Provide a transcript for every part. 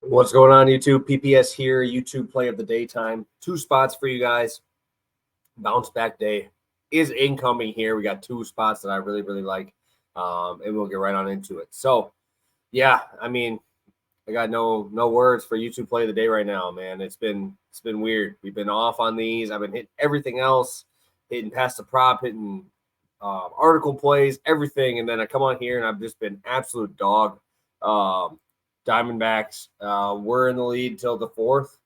What's going on, YouTube? PPS here, YouTube play of the daytime. Two spots for you guys. Bounce back day is incoming here. We got two spots that I really, really like, and we'll get right on into it. So, yeah, I mean, I got no words for YouTube play of the day right now, man. It's been weird. We've been off on these. I've been hitting everything else, hitting past the prop, hitting article plays, everything, and then I come on here and I've just been absolute dog. Diamondbacks were in the lead till the fourth,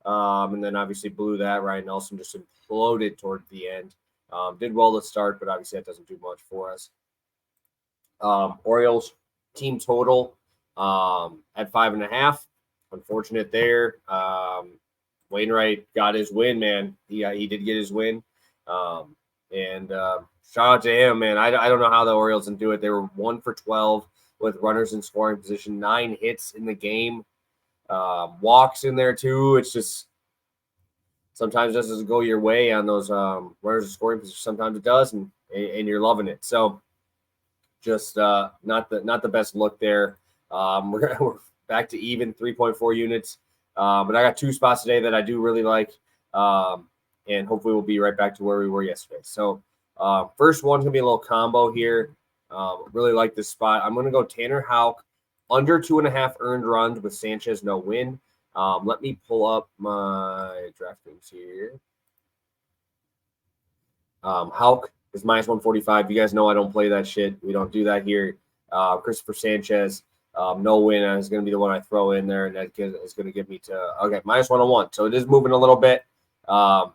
and then obviously blew that. Ryan Nelson just imploded toward the end. Did well to start, but obviously that doesn't do much for us. Orioles team total at 5.5. Unfortunate there. Wainwright got his win, man. He did get his win. And shout out to him, man. I don't know how the Orioles didn't do it. They were 1 for 12 with runners in scoring position, 9 hits in the game, walks in there too. It's just sometimes it doesn't go your way on those runners in scoring position. Sometimes it does, and you're loving it. So just not the best look there. We're back to even 3.4 units, but I got two spots today that I do really like, and hopefully we'll be right back to where we were yesterday. So first one's gonna be a little combo here. Really like this spot. I'm going to go Tanner Houck, under 2.5 earned runs with Sanchez no win. Let me pull up my DraftKings here. Houck is minus 145. You guys know I don't play that shit. We don't do that here. Christopher Sanchez, no win is going to be the one I throw in there, and that is going to get me to, okay, minus 101. So it is moving a little bit. I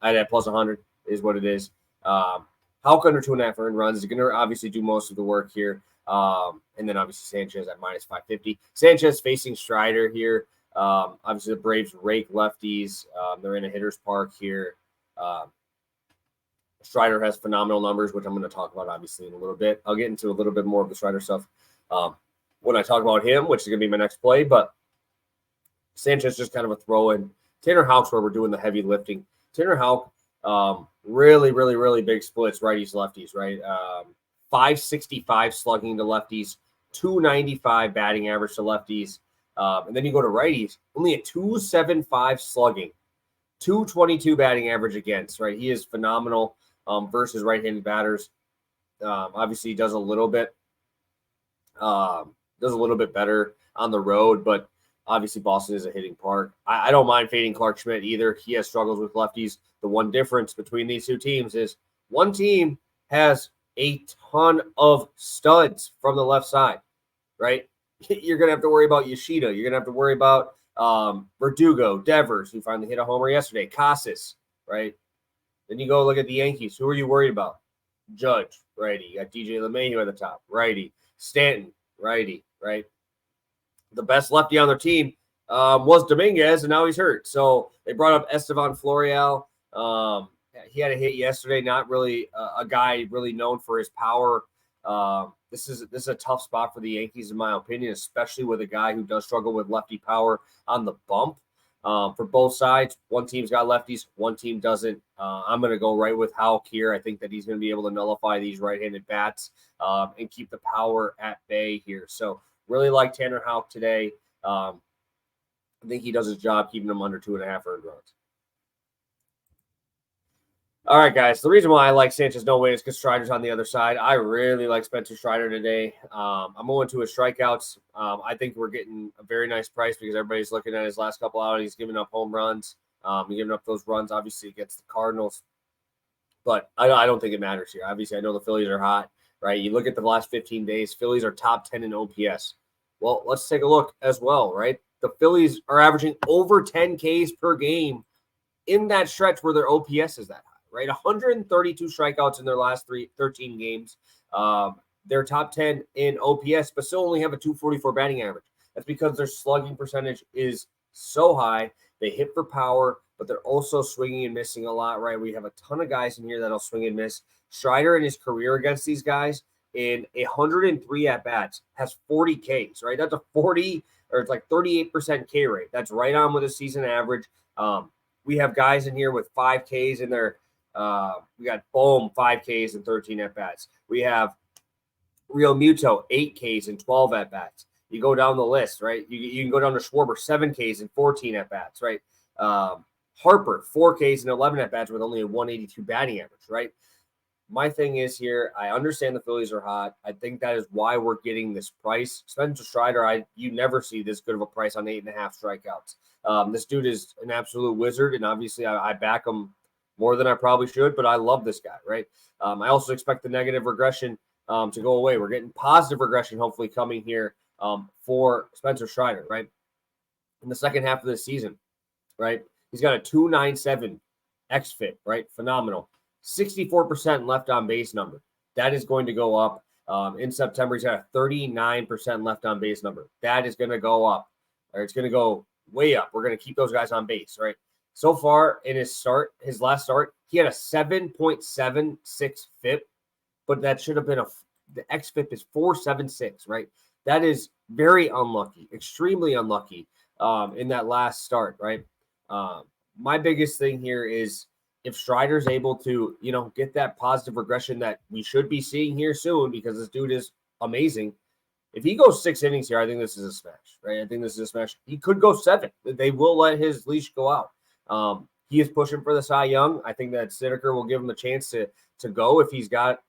had plus 100 is what it is. Houck under 2.5 earned runs is going to obviously do most of the work here. And then obviously Sanchez at minus 550. Sanchez facing Strider here. Obviously the Braves rake lefties. They're in a hitter's park here. Strider has phenomenal numbers, which I'm going to talk about obviously in a little bit. I'll get into a little bit more of the Strider stuff when I talk about him, which is going to be my next play. But Sanchez just kind of a throw-in. Tanner Houck's where we're doing the heavy lifting. Tanner Houck, really big splits, righties, lefties, right? 565 slugging to lefties, 295 batting average to lefties. And then you go to righties, only a 275 slugging, 222 batting average against, right? He is phenomenal versus right-handed batters. Obviously, he does a little bit better on the road, but obviously Boston is a hitting park. I don't mind fading Clark Schmidt either. He has struggles with lefties. The one difference between these two teams is one team has a ton of studs from the left side, right? You're going to have to worry about Yoshida. You're going to have to worry about Verdugo, Devers, who finally hit a homer yesterday, Casas, right? Then you go look at the Yankees. Who are you worried about? Judge, righty. You got DJ LeMahieu at the top, righty. Stanton, righty, right? The best lefty on their team was Dominguez, and now he's hurt. So they brought up Estevan Florial. He had a hit yesterday. Not really a guy really known for his power. This is a tough spot for the Yankees, in my opinion, especially with a guy who does struggle with lefty power on the bump. For both sides, one team's got lefties, one team doesn't. I'm going to go right with Houck here. I think that he's going to be able to nullify these right-handed bats and keep the power at bay here. So really like Tanner Houck today. I think he does his job keeping them under 2.5 earned runs. All right, guys. The reason why I like Sanchez no win is because Strider's on the other side. I really like Spencer Strider today. I'm going to his strikeouts. I think we're getting a very nice price because everybody's looking at his last couple outings. He's giving up home runs. He's giving up those runs, obviously, against the Cardinals. But I don't think it matters here. Obviously, I know the Phillies are hot, right? You look at the last 15 days, Phillies are top 10 in OPS. Well, let's take a look as well, right? The Phillies are averaging over 10 Ks per game in that stretch where their OPS is that high. Right, 132 strikeouts in their last 13 games. They're top 10 in OPS, but still only have a 244 batting average. That's because their slugging percentage is so high. They hit for power, but they're also swinging and missing a lot, right? We have a ton of guys in here that'll swing and miss. Strider in his career against these guys in 103 at-bats has 40 Ks, right? That's a 40, or it's like 38% K rate. That's right on with a season average. We have guys in here with 5 Ks in their we got Bohm 5 Ks and 13 at bats. We have Real Muto 8 Ks and 12 at bats. You go down the list, right? You can go down to Schwarber, 7 Ks and 14 at-bats, right? Harper, 4 Ks and 11 at-bats with only a 182 batting average, right? My thing is here, I understand the Phillies are hot. I think that is why we're getting this price. Spencer Strider, you never see this good of a price on 8.5 strikeouts. This dude is an absolute wizard, and obviously I back him more than I probably should, but I love this guy, right? I also expect the negative regression to go away. We're getting positive regression hopefully coming here for Spencer Strider, right? In the second half of this season, right? He's got a 297 xFIP, right? Phenomenal. 64% left on base number. That is going to go up. In September, he's got a 39% left on base number. That is going to go up, or it's going to go way up. We're going to keep those guys on base, right? So far in his last start, he had a 7.76 FIP, but that should have been the xFIP is 4.76, right? That is very unlucky, extremely unlucky in that last start, right? My biggest thing here is if Strider's able to, get that positive regression that we should be seeing here soon, because this dude is amazing. If he goes 6 innings here, I think this is a smash, right? I think this is a smash. He could go 7. They will let his leash go out. He is pushing for the Cy Young. I think that Stathero will give him a chance to go if he's got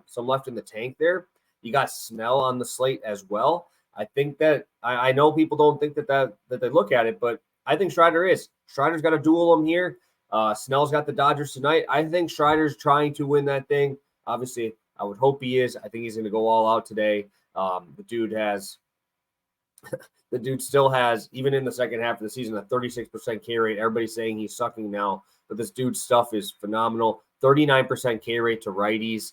some left in the tank there. You got Snell on the slate as well. I think that I know people don't think that they look at it, but I think Strider's got to duel him here. Snell's got the Dodgers tonight. I think Strider's trying to win that thing. Obviously, I would hope he is. I think he's going to go all out today. The dude still has, even in the second half of the season, a 36% K rate. Everybody's saying he's sucking now, but this dude's stuff is phenomenal. 39% K rate to righties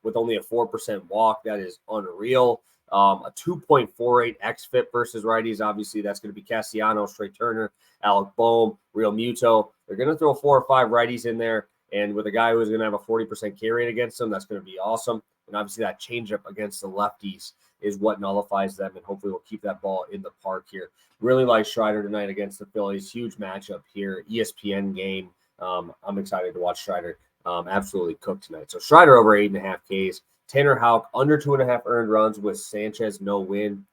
with only a 4% walk. That is unreal. A 2.48 xFIP versus righties. Obviously, that's going to be Castellanos, Trey Turner, Alec Boehm, Real Muto. They're going to throw 4 or 5 righties in there. And with a guy who's going to have a 40% K rate against them, that's going to be awesome. And obviously, that changeup against the lefties is what nullifies them. And hopefully, we'll keep that ball in the park here. Really like Strider tonight against the Phillies. Huge matchup here. ESPN game. I'm excited to watch Strider absolutely cook tonight. So Strider over 8.5 Ks. Tanner Houck under 2.5 earned runs with Sanchez no win.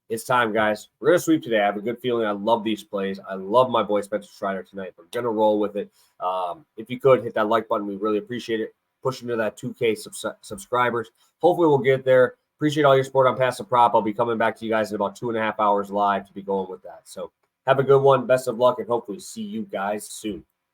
It's time, guys. We're going to sweep today. I have a good feeling. I love these plays. I love my boy Spencer Strider tonight. We're going to roll with it. If you could, hit that like button. We really appreciate it. Push into that 2K subscribers. Hopefully we'll get there. Appreciate all your support on Pass the Prop. I'll be coming back to you guys in about 2.5 hours live to be going with that. So have a good one. Best of luck, and hopefully see you guys soon.